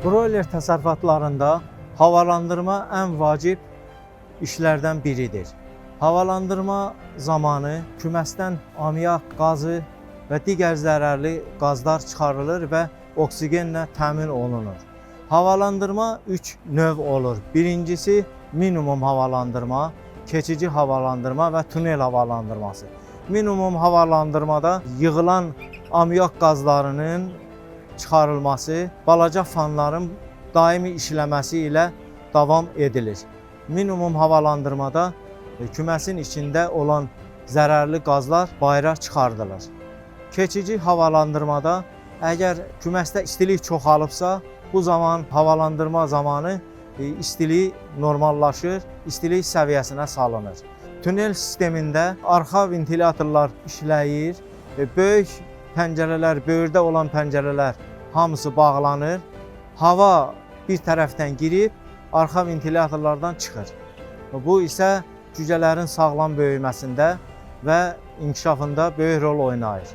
Broiler təsərrüfatlarında havalandırma ən vacib işlərdən biridir. Havalandırma zamanı küməsdən ammiak qazı və digər zərərli qazlar çıxarılır və oksigenlə təmin olunur. Havalandırma 3 növ olur. Birincisi minimum havalandırma, keçici havalandırma və tunel havalandırması. Minimum havalandırmada yığılan ammiak qazlarının çıxarılması, balaca fanların daimi işləməsi ilə davam edilir. Minimum havalandırmada küməsin içində olan zərərli qazlar bayıra çıxardılır. Keçici havalandırmada əgər küməsdə istilik çoxalıbsa, bu zaman havalandırma zamanı istilik normallaşır, istilik səviyyəsinə salınır. Tunel sistemində arxa ventilatorlar işləyir, böyük pəncərələr, böyürdə olan pəncərələr hamısı bağlanır. Hava bir tərəfdən girib, arxa ventilatorlardan çıxır. Bu isə cücələrin sağlam böyüməsində və inkişafında böyük rol oynayır.